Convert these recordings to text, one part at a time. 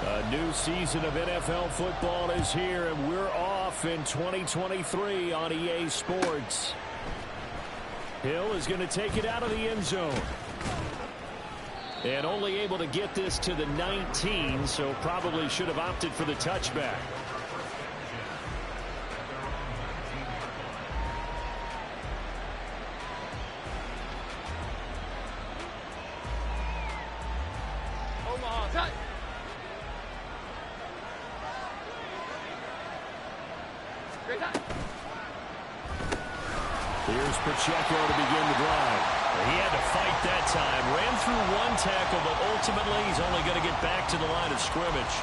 A new season of NFL football is here, and we're off in 2023 on EA Sports. Hill is going to take it out of the end zone. And only able to get this to the 19, so probably should have opted for the touchback. Here's Pacheco to begin the drive. He had to fight that time. Ran through one tackle, but ultimately he's only going to get back to the line of scrimmage.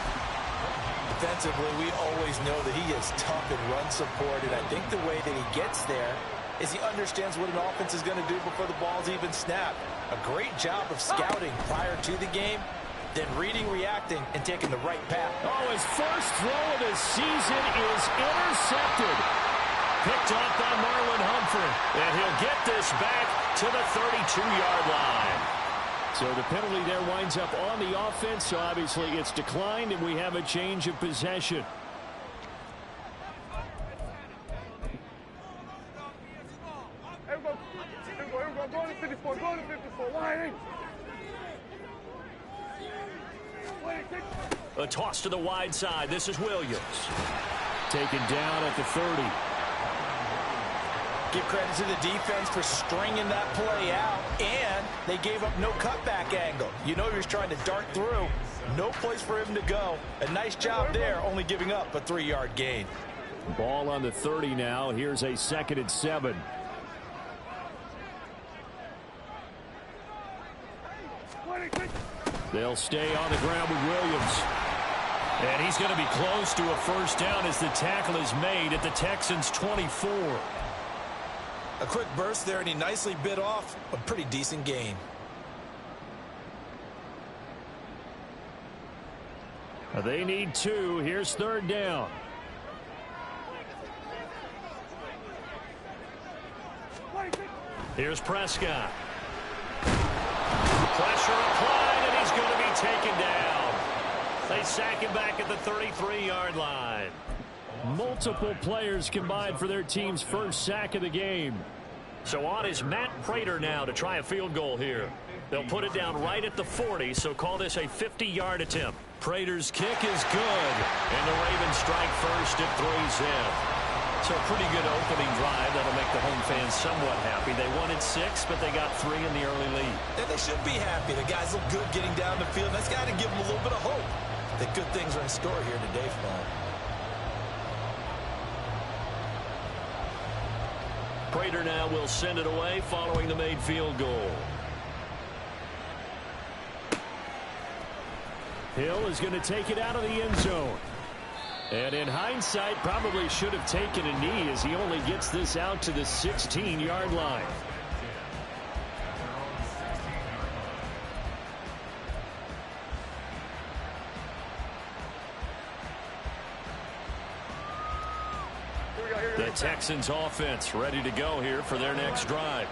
Defensively, we always know that he is tough in run support, and I think the way that he gets there is he understands what an offense is going to do before the ball's even snapped. A great job of scouting prior to the game, then reading, reacting, and taking the right path. Oh, his first throw of the season is intercepted. Picked off by Marlon Humphrey. And he'll get this back to the 32-yard line. So the penalty there winds up on the offense. So obviously it's declined, and we have a change of possession. A toss to the wide side. This is Williams. Taken down at the 30. Give credit to the defense for stringing that play out, and they gave up no cutback angle. You know he was trying to dart through. No place for him to go. A nice job there, only giving up a 3-yard gain. Ball on the 30 now. Here's a 2nd and 7. They'll stay on the ground with Williams. And he's going to be close to a first down as the tackle is made at the Texans' 24. A quick burst there, and he nicely bit off a pretty decent gain. They need 2. Here's 3rd down. Here's Prescott. Pressure applied, and he's going to be taken down. They sack him back at the 33-yard line. Multiple players combined for their team's first sack of the game. So on is Matt Prater now to try a field goal here. They'll put it down right at the 40, so call this a 50-yard attempt. Prater's kick is good, and the Ravens strike first at 3-zip. So a pretty good opening drive. That'll make the home fans somewhat happy. They wanted 6, but they got 3 in the early lead. And they should be happy. The guys look good getting down the field. That's got to give them a little bit of hope that good things are in store here today for them. Prater now will send it away following the made field goal. Hill is going to take it out of the end zone. And in hindsight, probably should have taken a knee as he only gets this out to the 16-yard line. The Texans offense ready to go here for their next drive.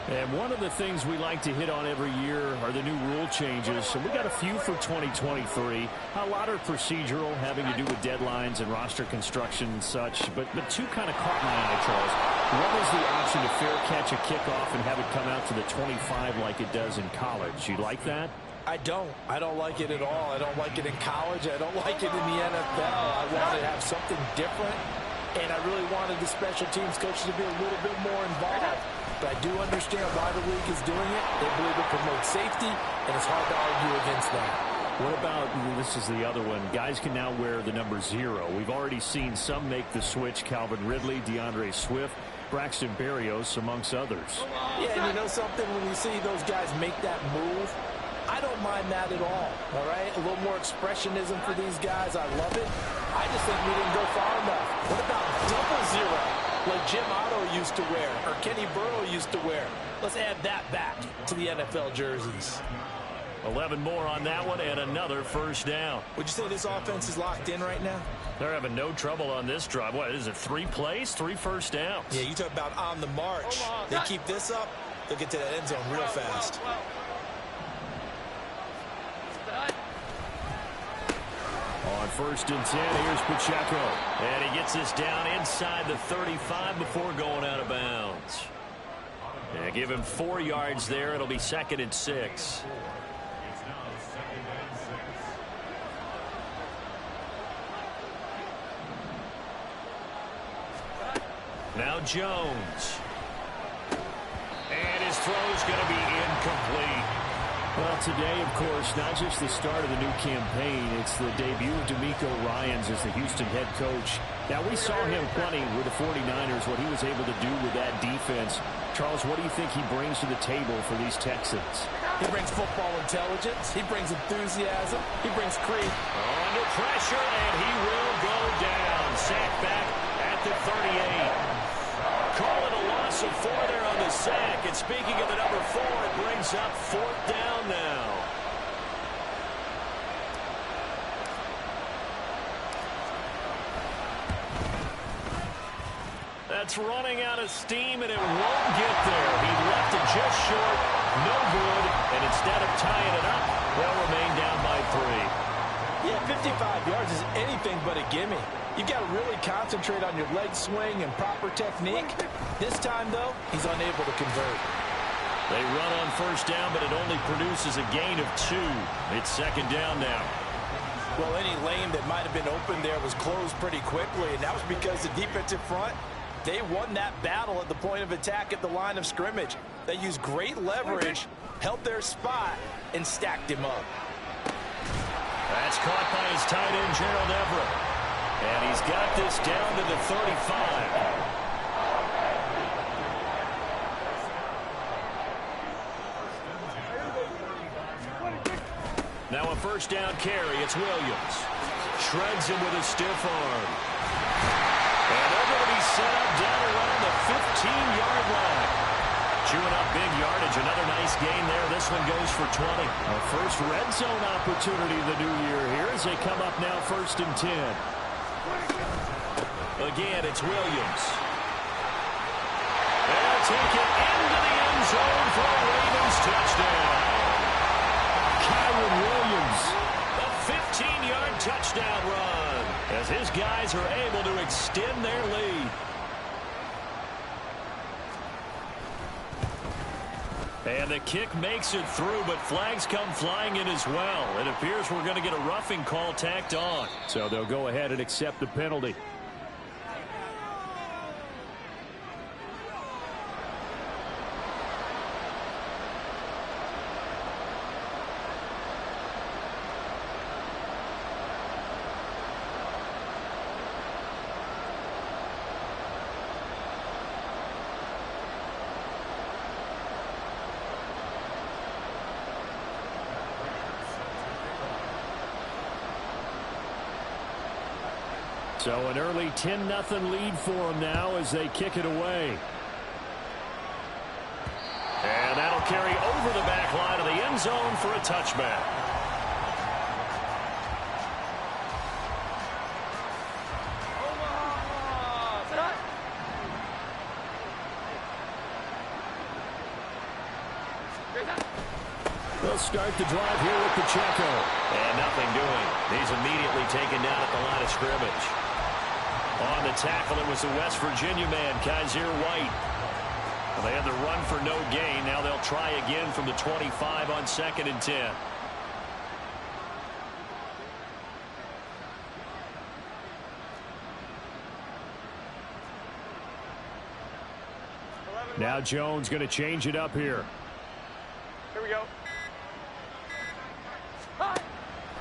And one of the things we like to hit on every year are the new rule changes. So we got a few for 2023. A lot are procedural, having to do with deadlines and roster construction and such. But 2 kind of caught my eye, Charles. One is the option to fair catch a kickoff and have it come out to the 25 like it does in college. You like that? I don't like it at all. I don't like it in college. I don't like it in the NFL. I want to have something different. And I really wanted the special teams coaches to be a little bit more involved. But I do understand why the league is doing it. They believe it promotes safety, and it's hard to argue against that. What about, this is the other one, guys can now wear the number 0. We've already seen some make the switch. Calvin Ridley, DeAndre Swift, Braxton Berrios, amongst others. Yeah, and you know something? When you see those guys make that move, I don't mind that at all right? A little more expressionism for these guys. I love it. I just think we didn't go far enough. What about double 0? Like Jim Otto used to wear, or Kenny Burrow used to wear. Let's add that back to the NFL jerseys. 11 more on that one, and another first down. Would you say this offense is locked in right now? They're having no trouble on this drive. What is it, 3 plays, 3 first downs? Yeah, you talk about on the march. They keep this up, they'll get to that end zone real fast. first and 10, here's Pacheco. And he gets this down inside the 35 before going out of bounds. Yeah, give him 4 yards there. It'll be 2nd and 6. Now Jones. And his throw's going to be incomplete. Well, today, of course, not just the start of the new campaign, it's the debut of DeMeco Ryans as the Houston head coach. Now, we saw him plenty with the 49ers, what he was able to do with that defense. Charles, what do you think he brings to the table for these Texans? He brings football intelligence. He brings enthusiasm. He brings creed. Under pressure, and he will go down. Sacked back at the 38. Call it a loss of 4 there on the sack. And speaking of the number 4, it brings up 4th down now. That's running out of steam, and it won't get there. He left it just short. No good. And instead of tying it up, they'll remain down by 3. Yeah, 55 yards is anything but a gimme. You've got to really concentrate on your leg swing and proper technique. This time, though, he's unable to convert. They run on first down, but it only produces a gain of 2. It's 2nd down now. Well, any lane that might have been open there was closed pretty quickly, and that was because the defensive front, they won that battle at the point of attack at the line of scrimmage. They used great leverage, held their spot, and stacked him up. That's caught by his tight end, Gerald Everett. And he's got this down to the 35. Now a first down carry. It's Williams. Shreds him with a stiff arm. And they're going to be set up down around the 15-yard line. Chewing up big yardage. Another nice gain there. This one goes for 20. A first red zone opportunity the new year here as they come up now 1st and 10. Again, it's Williams. They'll take it into the end zone for a Ravens touchdown. Kyron Williams. A 15-yard touchdown run as his guys are able to extend their lead. And the kick makes it through, but flags come flying in as well. It appears we're going to get a roughing call tacked on. So they'll go ahead and accept the penalty. So an early 10-0 lead for them now as they kick it away. And that'll carry over the back line of the end zone for a touchback. They'll start the drive here with Pacheco. And nothing doing. He's immediately taken down at the line of scrimmage. On the tackle, it was the West Virginia man, Kaiser White. Well, they had the run for no gain. Now they'll try again from the 25 on 2nd and 10. Now Jones going to change it up here. Here we go.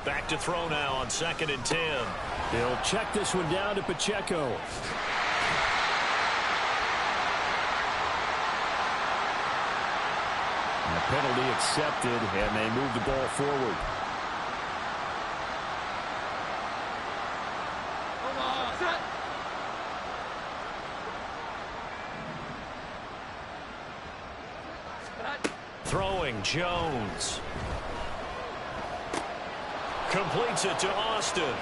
Back to throw now on 2nd and 10. They'll check this one down to Pacheco. And the penalty accepted, and they move the ball forward. Throwing Jones. Completes it to Austin.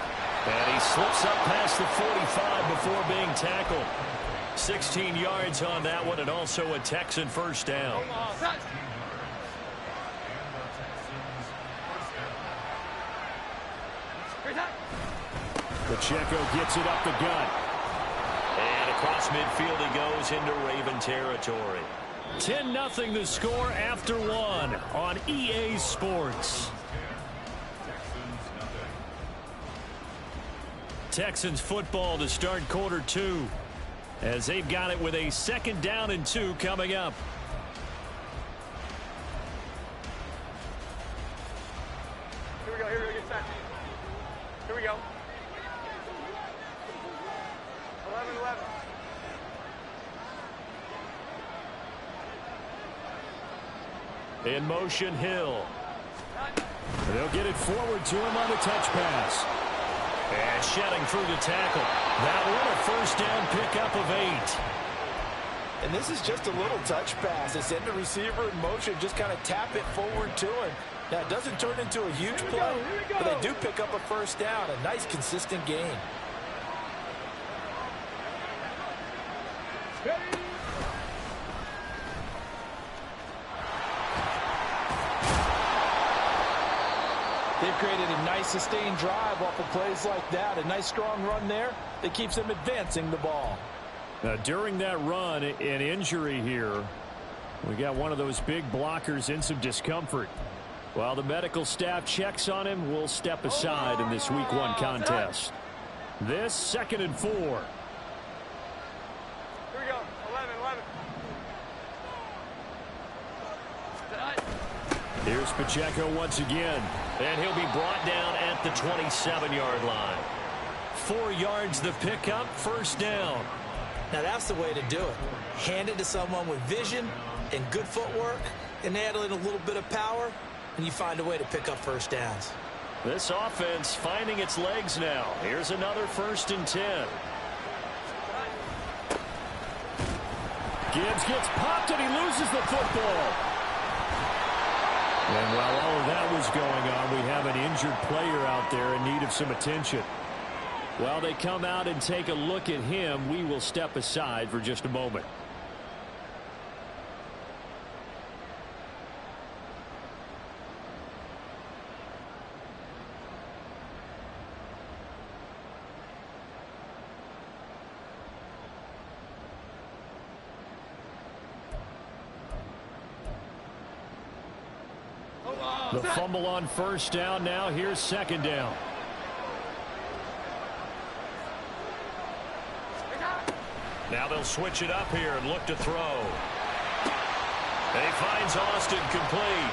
And he slips up past the 45 before being tackled. 16 yards on that one, and also a Texan first down. Pacheco gets it up the gut. And across midfield he goes into Raven territory. 10-0 the score after one on EA Sports. Texans football to start quarter two, as they've got it with a 2nd down and 2 coming up. Here we go, get set. Here we go. 11-11. In motion, Hill. They'll get it forward to him on the touch pass. And shedding through the tackle. That one a 1st down pickup of 8. And this is just a little touch pass. They send the receiver in motion, just kind of tap it forward to him. Now, it doesn't turn into a huge play, but they do pick up a 1st down. A nice, consistent gain. They've created a nice sustained drive off of plays like that. A nice strong run there that keeps them advancing the ball. During that run, an injury here. We got one of those big blockers in some discomfort. While the medical staff checks on him, we'll step aside in this week 1 contest. This 2nd and 4. Here we go, 11-11. Here's Pacheco once again. And he'll be brought down at the 27-yard line. 4 yards the pickup, 1st down. Now, that's the way to do it. Hand it to someone with vision and good footwork, and add in a little bit of power, and you find a way to pick up 1st downs. This offense finding its legs now. Here's another 1st and 10. Gibbs gets popped and he loses the football. And while all of that was going on, we have an injured player out there in need of some attention. While they come out and take a look at him, we will step aside for just a moment. The fumble on 1st down. Now here's 2nd down. Now they'll switch it up here and look to throw. And he finds Austin complete.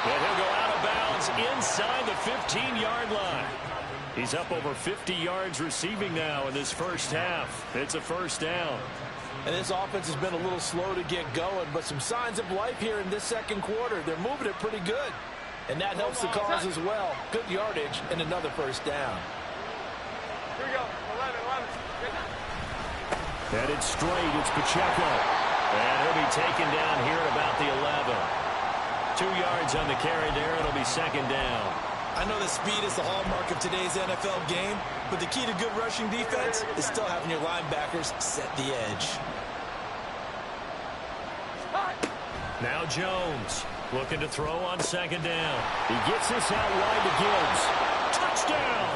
And he'll go out of bounds inside the 15-yard line. He's up over 50 yards receiving now in this 1st half. It's a 1st down. And this offense has been a little slow to get going, but some signs of life here in this 2nd quarter. They're moving it pretty good. And that helps the cause as well. Good yardage and another 1st down. Here we go, 11-11. Headed straight, it's Pacheco. And he'll be taken down here at about the 11. 2 yards on the carry there. It'll be 2nd down. I know that speed is the hallmark of today's NFL game, but the key to good rushing defense is still having your linebackers set the edge. Now Jones looking to throw on 2nd down. He gets this out wide to Gibbs. Touchdown!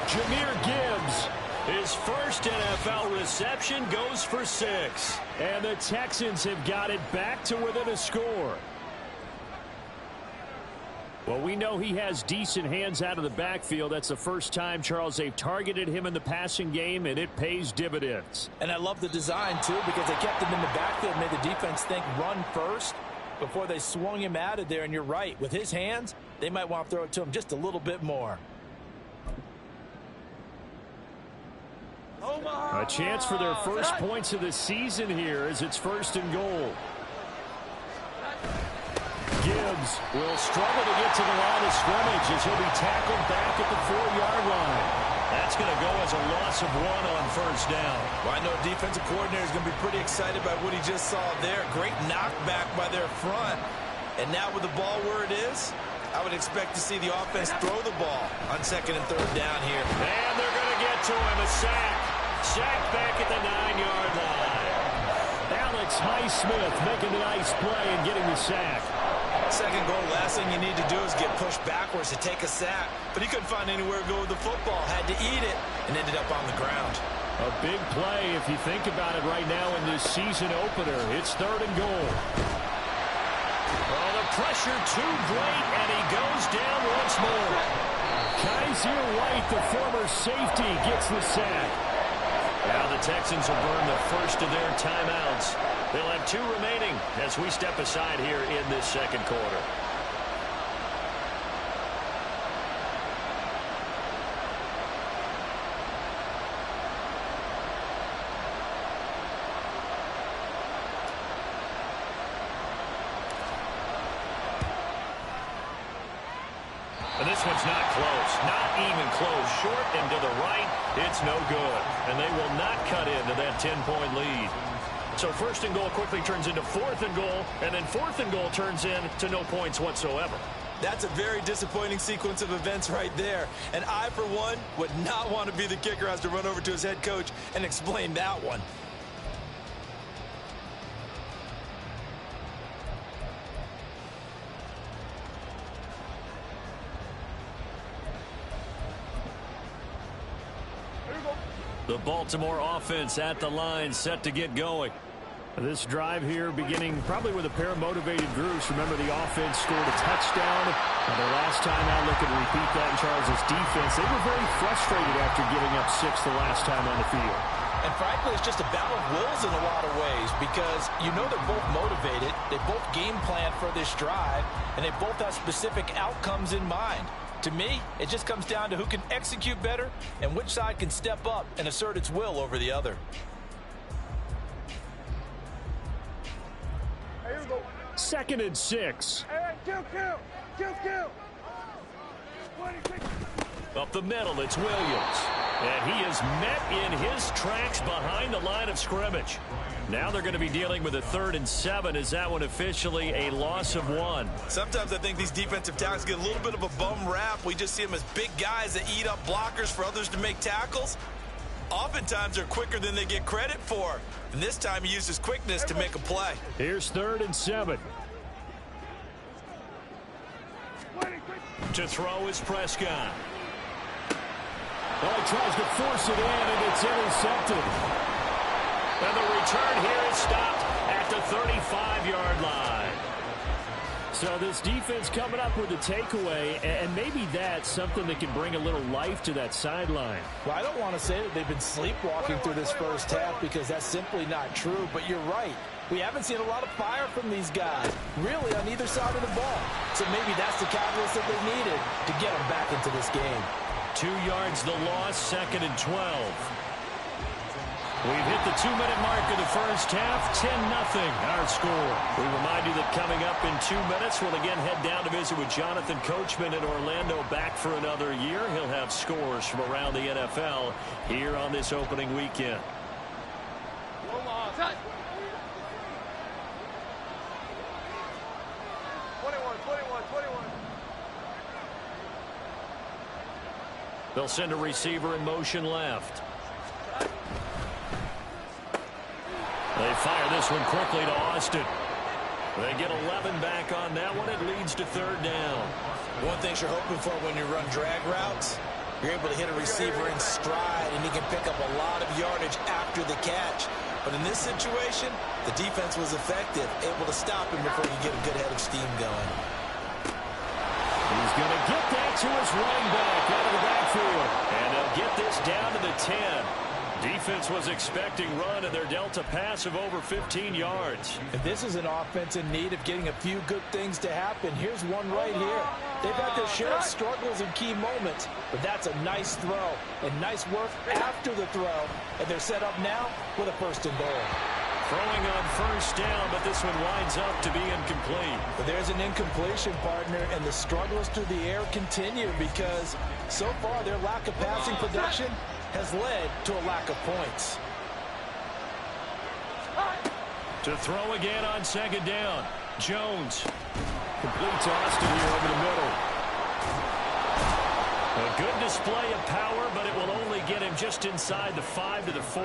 Jahmyr Gibbs. His 1st NFL reception goes for 6. And the Texans have got it back to within a score. Well, we know he has decent hands out of the backfield. That's the 1st time, Charles, they've targeted him in the passing game, and it pays dividends. And I love the design, too, because they kept him in the backfield, made the defense think run first before they swung him out of there. And you're right, with his hands, they might want to throw it to him just a little bit more. A chance for their 1st points of the season here as it's 1st and goal. Gibbs will struggle to get to the line of scrimmage as he'll be tackled back at the 4-yard line. That's going to go as a loss of 1 on 1st down. Well, I know defensive coordinator is going to be pretty excited by what he just saw there. Great knockback by their front. And now with the ball where it is, I would expect to see the offense throw the ball on 2nd and 3rd down here. And they're going to get to him. A sack. Sack back at the 9-yard line. Alex Highsmith making a nice play and getting the sack. 2nd goal, last thing you need to do is get pushed backwards to take a sack, but he couldn't find anywhere to go with the football. Had to eat it and ended up on the ground. A big play if you think about it right now in this season opener. It's 3rd and goal. Oh, the pressure too great, and he goes down once more. Kaiser White, the former safety, gets the sack. Now the Texans will burn the first of their timeouts. They'll have 2 remaining as we step aside here in this second quarter. And this one's not close. Not even close. Short and to the right. It's no good. And they will not cut into that 10-point lead. So 1st and goal quickly turns into 4th and goal. And then 4th and goal turns into no points whatsoever. That's a very disappointing sequence of events right there. And I, for one, would not want to be the kicker who has to run over to his head coach and explain that one. The Baltimore offense at the line, set to get going. This drive here beginning probably with a pair of motivated groups. Remember, the offense scored a touchdown. The last time out, looking to repeat that in Charles' defense. They were very frustrated after giving up 6 the last time on the field. And frankly, it's just a battle of wills in a lot of ways because you know they're both motivated. They both game plan for this drive, and they both have specific outcomes in mind. To me, it just comes down to who can execute better and which side can step up and assert its will over the other. 2nd and 6. Up the middle, it's Williams. And he is met in his tracks behind the line of scrimmage. Now they're going to be dealing with a 3rd and 7. Is that one officially a loss of 1? Sometimes I think these defensive tackles get a little bit of a bum rap. We just see them as big guys that eat up blockers for others to make tackles. Oftentimes they're quicker than they get credit for. And this time he uses quickness to make a play. Here's 3rd and 7. To throw is Prescott. Well, he tries to force it in, and it's intercepted. And the return here is stopped at the 35-yard line. So this defense coming up with a takeaway, and maybe that's something that can bring a little life to that sideline. Well, I don't want to say that they've been sleepwalking through this first half because that's simply not true, but you're right. We haven't seen a lot of fire from these guys, really, on either side of the ball. So maybe that's the catalyst that they needed to get them back into this game. 2 yards the loss, 2nd and 12. We've hit the 2-minute mark of the first half, 10-0 our score. We remind you that coming up in 2 minutes, we'll again head down to visit with Jonathan Coachman in Orlando, back for another year. He'll have scores from around the NFL here on this opening weekend. They'll send a receiver in motion left. They fire this one quickly to Austin. They get 11 back on that one. It leads to 3rd down. One thing you're hoping for when you run drag routes, you're able to hit a receiver in stride, and he can pick up a lot of yardage after the catch. But in this situation, the defense was effective, able to stop him before you get a good head of steam going. He's going to get that to his running back out of the backfield. And they'll get this down to the 10. Defense was expecting run, and they're dealt a pass of over 15 yards. And this is an offense in need of getting a few good things to happen. Here's one right here. They've had their share of struggles in key moments, but that's a nice throw and nice work after the throw. And they're set up now with a 1st and goal. Throwing on 1st down, but this one winds up to be incomplete. But there's an incompletion, partner, and the struggles through the air continue because so far their lack of passing production has led to a lack of points. To throw again on 2nd down. Jones Completes Austin here over the middle. A good display of power, but it will only get him just inside the 5 to the 4.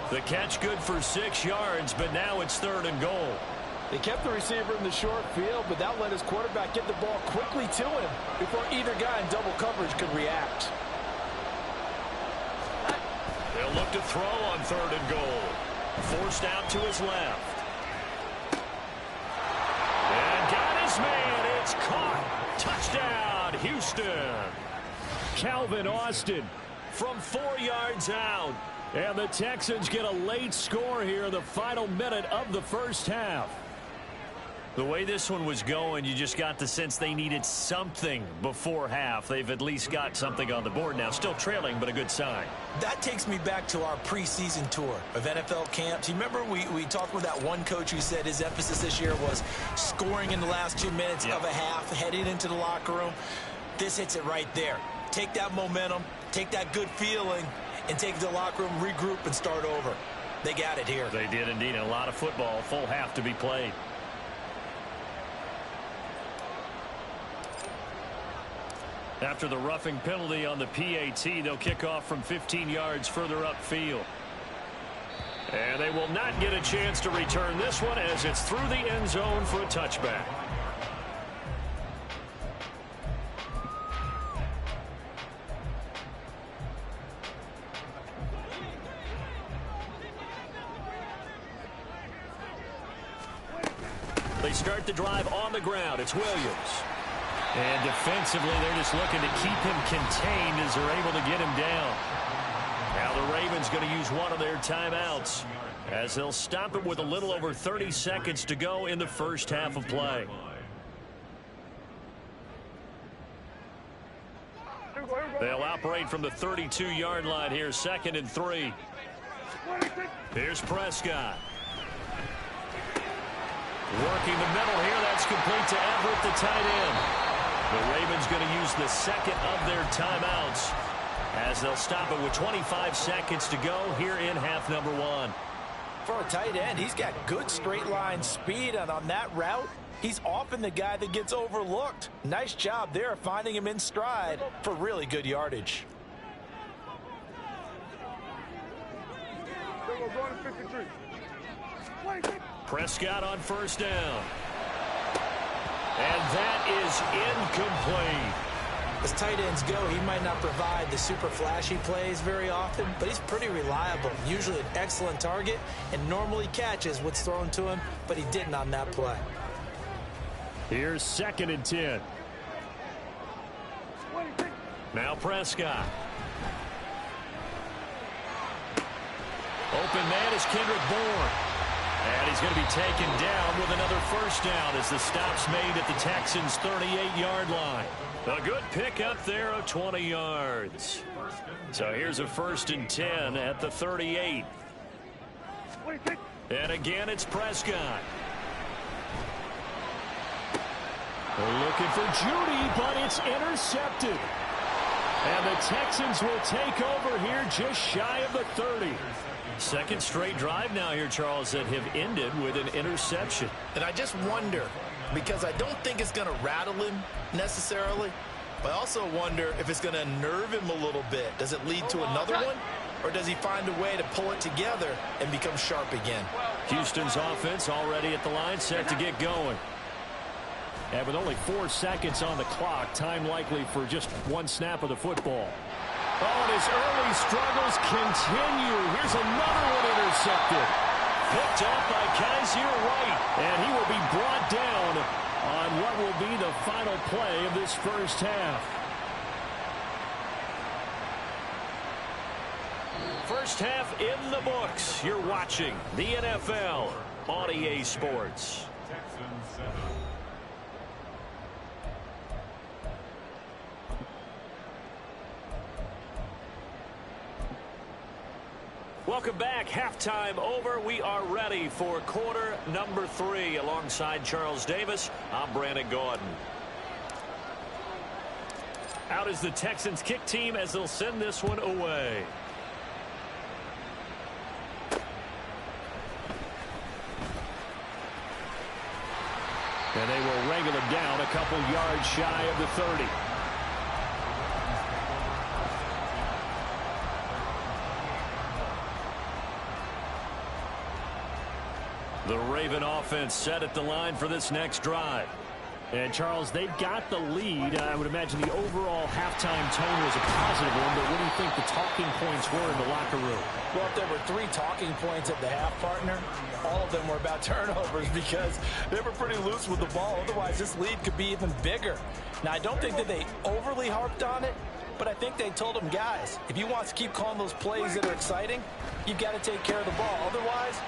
The catch good for 6 yards, but now it's 3rd and goal. They kept the receiver in the short field, but that let his quarterback get the ball quickly to him before either guy in double coverage could react. They'll look to throw on 3rd and goal. Forced out to his left. And got his man. It's caught. Touchdown, Houston. Calvin Austin From 4 yards out. and the Texans get a late score here in the final minute of the first half. The way this one was going, you just got the sense they needed something before half. They've at least got something on the board now. Still trailing, but a good sign. That takes me back to our preseason tour of NFL camps. You remember we talked with that one coach who said his emphasis this year was scoring in the last 2 minutes of a half, heading into the locker room. This hits it right there. Take that momentum, take that good feeling, and take it to the locker room, regroup, and start over. They got it here. They did indeed. And a lot of football, full half to be played. After the roughing penalty on the PAT, they'll kick off from 15 yards further upfield. And they will not get a chance to return this one as it's through the end zone for a touchback. They start the drive on the ground. It's Williams. And defensively, they're just looking to keep him contained as they're able to get him down. Now the Ravens going to use one of their timeouts as they'll stop it with a little over 30 seconds to go in the first half of play. They'll operate from the 32-yard line here, 2nd and 3. Here's Prescott. Working the middle here. That's complete to Everett, the tight end. The Ravens going to use the second of their timeouts as they'll stop it with 25 seconds to go here in half number 1. For a tight end, he's got good straight line speed, and on that route, he's often the guy that gets overlooked. Nice job there finding him in stride for really good yardage. Prescott on first down. And that is incomplete. As tight ends go, he might not provide the super flashy plays very often, but he's pretty reliable. Usually an excellent target and normally catches what's thrown to him, but he didn't on that play. Here's 2nd and 10. Now Prescott. Open man is Kendrick Bourne. And he's going to be taken down with another first down as the stop's made at the Texans' 38-yard line. A good pickup there of 20 yards. So here's a 1st and 10 at the 38. And again, it's Prescott. Looking for Judy, but it's intercepted. And the Texans will take over here just shy of the 30. Second straight drive now here, Charles, that have ended with an interception. And I just wonder, because I don't think it's going to rattle him necessarily, but I also wonder if it's going to unnerve him a little bit. Does it lead to another one, or does he find a way to pull it together and become sharp again? Houston's offense already at the line, set to get going. And with only 4 seconds on the clock, time likely for just one snap of the football. Oh, and his early struggles continue. Here's another one intercepted. Picked up by Kaiser White. And he will be brought down on what will be the final play of this first half. First half in the books. You're watching the NFL on EA Sports. Welcome back. Halftime over. We are ready for quarter number 3. Alongside Charles Davis, I'm Brandon Gordon. Out is the Texans kick team as they'll send this one away. And they will wrangle him down a couple yards shy of the 30. The Raven offense set at the line for this next drive. And, Charles, they've got the lead. I would imagine the overall halftime tone was a positive one, but what do you think the talking points were in the locker room? Well, if there were 3 talking points at the half, partner, all of them were about turnovers because they were pretty loose with the ball. Otherwise, this lead could be even bigger. Now, I don't think that they overly harped on it, but I think they told them, guys, if you want to keep calling those plays that are exciting, you've got to take care of the ball. Otherwise...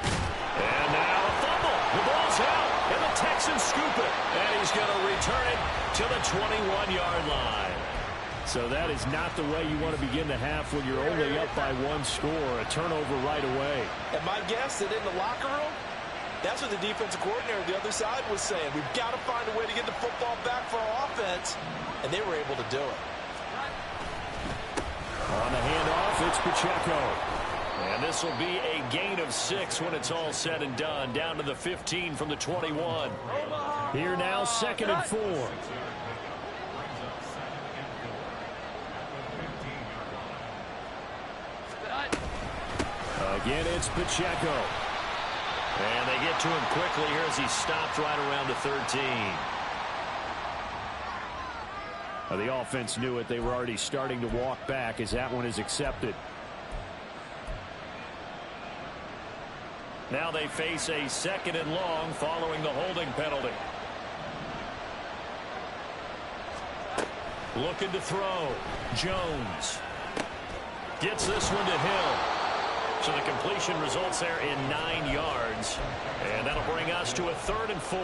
And now a fumble. The ball's out, and the Texans scoop it. And he's going to return it to the 21-yard line. So that is not the way you want to begin the half when you're only up by 1 score. A turnover right away. And my guess that in the locker room, that's what the defensive coordinator on the other side was saying. We've got to find a way to get the football back for our offense. And they were able to do it. On the handoff, it's Pacheco. And this will be a gain of 6 when it's all said and done. Down to the 15 from the 21. Here now, 2nd and 4. Again, it's Pacheco. And they get to him quickly here as he stopped right around the 13. The offense knew it. They were already starting to walk back as that one is accepted. Now they face a 2nd and long following the holding penalty. Looking to throw. Jones gets this one to Hill. So the completion results there in 9 yards. And that'll bring us to a 3rd and 4.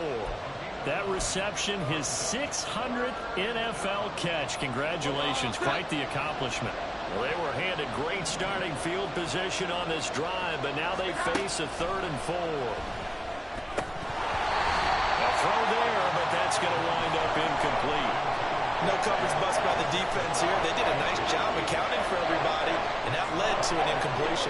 That reception, his 600th NFL catch. Congratulations. Quite the accomplishment. Well, they were handed great starting field position on this drive, but now they face a 3rd and 4. A throw there, but that's going to wind up incomplete. No coverage bust by the defense here. They did a nice job accounting for everybody, and that led to an incompletion.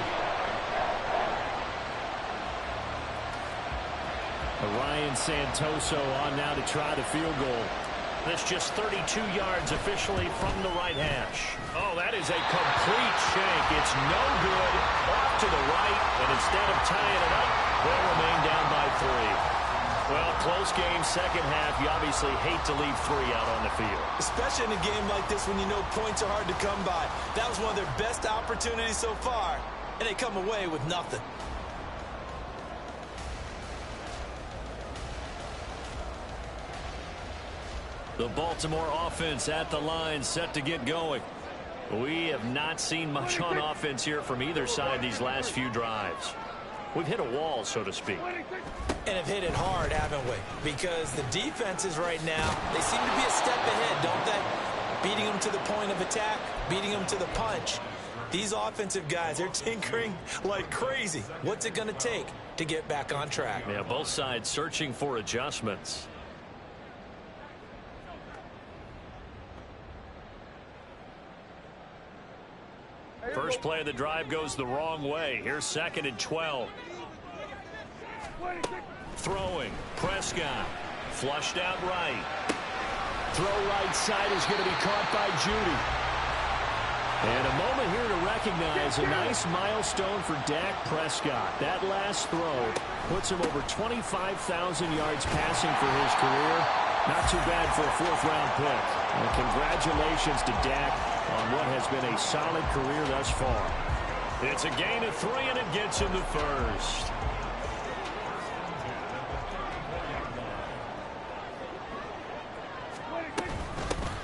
Ryan Santoso on now to try the field goal. This just 32 yards officially from the right hash. Oh, that is a complete shank. It's no good. Off to the right, and instead of tying it up, they'll remain down by 3. Well, close game, second half. You obviously hate to leave 3 out on the field. Especially in a game like this when you know points are hard to come by. That was one of their best opportunities so far, and they come away with nothing. The Baltimore offense at the line, set to get going. We have not seen much on offense here from either side these last few drives. We've hit a wall, so to speak. And have hit it hard, haven't we? Because the defenses right now, they seem to be a step ahead, don't they? Beating them to the point of attack, beating them to the punch. These offensive guys, they're tinkering like crazy. What's it going to take to get back on track? Yeah, both sides searching for adjustments. First play of the drive goes the wrong way. Here's 2nd and 12. Throwing. Prescott. Flushed out right. Throw right side is going to be caught by Judy. And a moment here to recognize a nice milestone for Dak Prescott. That last throw puts him over 25,000 yards passing for his career. Not too bad for a 4th-round pick. And congratulations to Dak on what has been a solid career thus far. It's a gain of 3, and it gets him the first.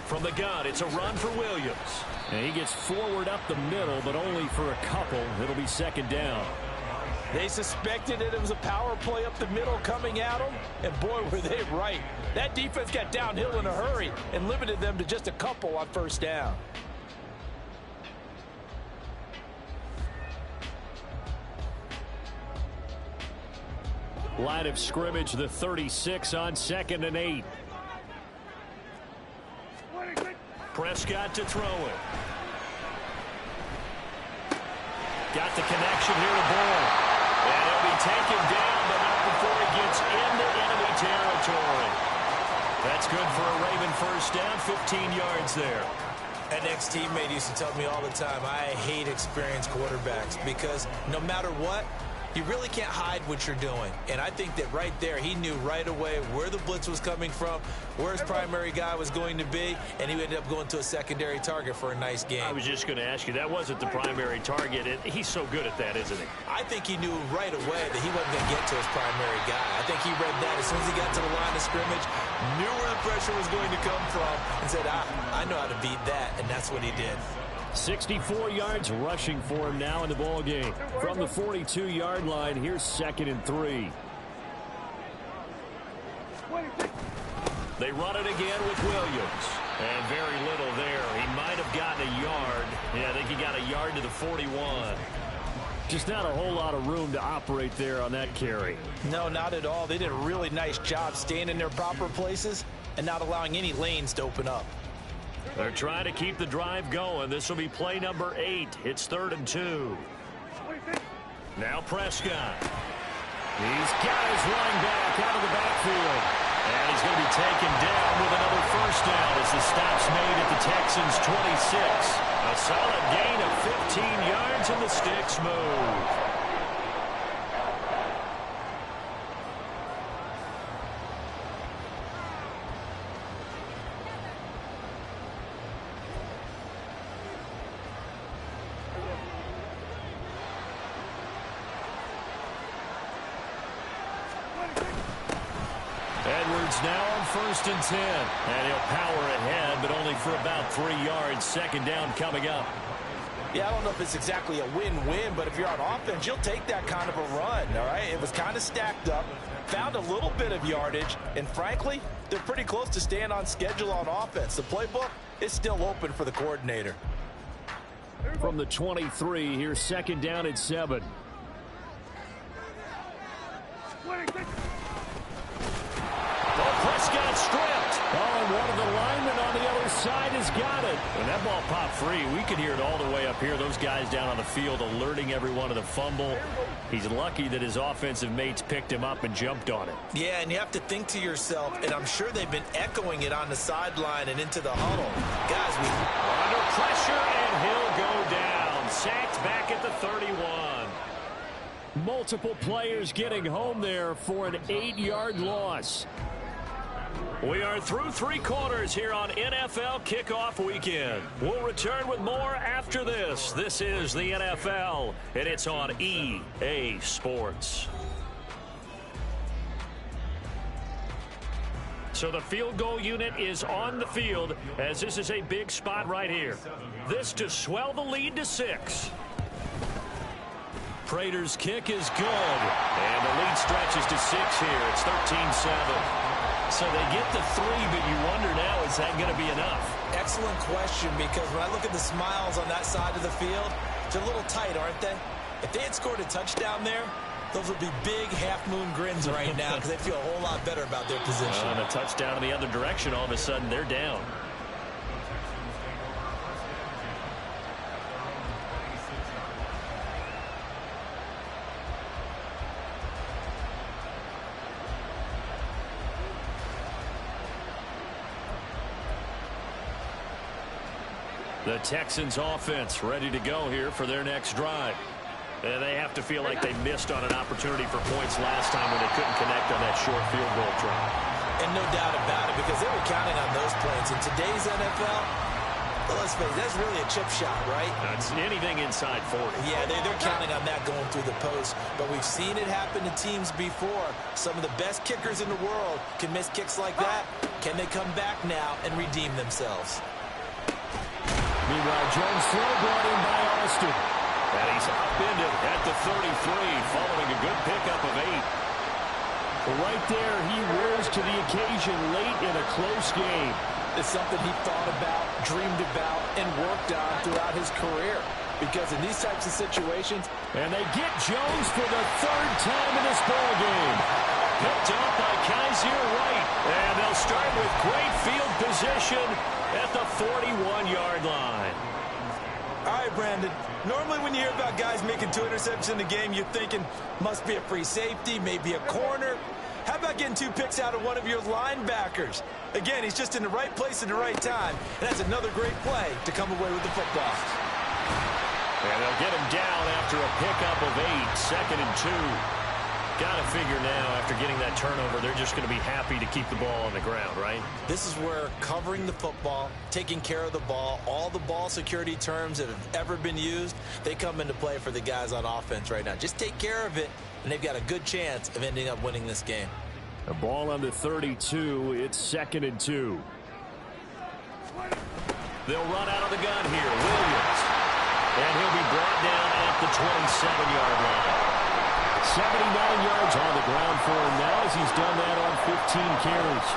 From the gun, it's a run for Williams. And he gets forward up the middle, but only for a couple. It'll be 2nd down. They suspected that it was a power play up the middle coming at them, and boy, were they right. That defense got downhill in a hurry and limited them to just a couple on 1st down. Line of scrimmage, the 36 on 2nd and 8. Prescott to throw it. Got the connection here to Ball. And he'll be taken down, but not before he gets into enemy territory. That's good for a Raven 1st down, 15 yards there. An ex-teammate used to tell me all the time, I hate experienced quarterbacks because no matter what, You really can't hide what you're doing. And I think that right there, he knew right away where the blitz was coming from, where his primary guy was going to be, and he ended up going to a secondary target for a nice game. I was just going to ask you, that wasn't the primary target, and he's so good at that, isn't he? I think he knew right away that he wasn't going to get to his primary guy. I think he read that as soon as he got to the line of scrimmage, knew where the pressure was going to come from, and said, I know how to beat that, and that's what he did. 64 yards rushing for him now in the ball game. From the 42-yard line, here's 2nd and 3. They run it again with Williams. And very little there. He might have gotten a yard. Yeah, I think he got a yard to the 41. Just not a whole lot of room to operate there on that carry. No, not at all. They did a really nice job staying in their proper places and not allowing any lanes to open up. They're trying to keep the drive going. This will be play number 8. It's 3rd and 2. Now Prescott. He's got his running back out of the backfield. And he's going to be taken down with another first down as the stop's made at the Texans' 26. A solid gain of 15 yards and the sticks move. Now on 1st and 10. And he'll power ahead, but only for about 3 yards. 2nd down coming up. Yeah, I don't know if it's exactly a win-win, but if you're on offense, you'll take that kind of a run, all right? It was kind of stacked up, found a little bit of yardage, and frankly, they're pretty close to staying on schedule on offense. The playbook is still open for the coordinator. From the 23, here's 2nd down at 7. Prescott stripped. Oh, and one of the linemen on the other side has got it. When that ball popped free, we could hear it all the way up here. Those guys down on the field alerting everyone of the fumble. He's lucky that his offensive mates picked him up and jumped on it. Yeah, and you have to think to yourself, and I'm sure they've been echoing it on the sideline and into the huddle. Guys, we're under pressure, and he'll go down. Sacked back at the 31. Multiple players getting home there for an 8-yard loss. We are through 3 quarters here on NFL Kickoff Weekend. We'll return with more after this. This is the NFL, and it's on EA Sports. So the field goal unit is on the field, as this is a big spot right here. This to swell the lead to 6. Prater's kick is good, and the lead stretches to 6 here. It's 13-7. So they get the 3, but you wonder now, is that going to be enough? Excellent question, because when I look at the smiles on that side of the field, they're a little tight, aren't they? If they had scored a touchdown there, those would be big half-moon grins right now because they feel a whole lot better about their position. And a touchdown in the other direction, all of a sudden they're down. The Texans offense ready to go here for their next drive. And they have to feel like they missed on an opportunity for points last time when they couldn't connect on that short field goal try. And no doubt about it, because they were counting on those points. In today's NFL, well, let's face it, that's really a chip shot, right? That's anything inside 40. Yeah, they're counting on that going through the post. But we've seen it happen to teams before. Some of the best kickers in the world can miss kicks like that. Can they come back now and redeem themselves? Meanwhile, Jones throw brought in by Austin. And he's upended at the 33, following a good pickup of 8. Right there, he rose to the occasion late in a close game. It's something he thought about, dreamed about, and worked on throughout his career. Because in these types of situations... And they get Jones for the 3rd time in this ball game. Picked up by Kaiser White. And they'll start with great field position at the 41-yard line. All right, Brandon. Normally when you hear about guys making 2 interceptions in a game, you're thinking, must be a free safety, maybe a corner. How about getting 2 picks out of one of your linebackers? Again, he's just in the right place at the right time. And that's another great play to come away with the football. And they'll get him down after a pickup of 8, 2nd and 2. Got to figure now, after getting that turnover, they're just going to be happy to keep the ball on the ground, right? This is where covering the football, taking care of the ball, all the ball security terms that have ever been used, they come into play for the guys on offense right now. Just take care of it, and they've got a good chance of ending up winning this game. The ball on the 32. It's 2nd and 2. They'll run out of the gun here. Williams. And he'll be brought down at the 27-yard line. 79 yards on the ground for him now as he's done that on 15 carries.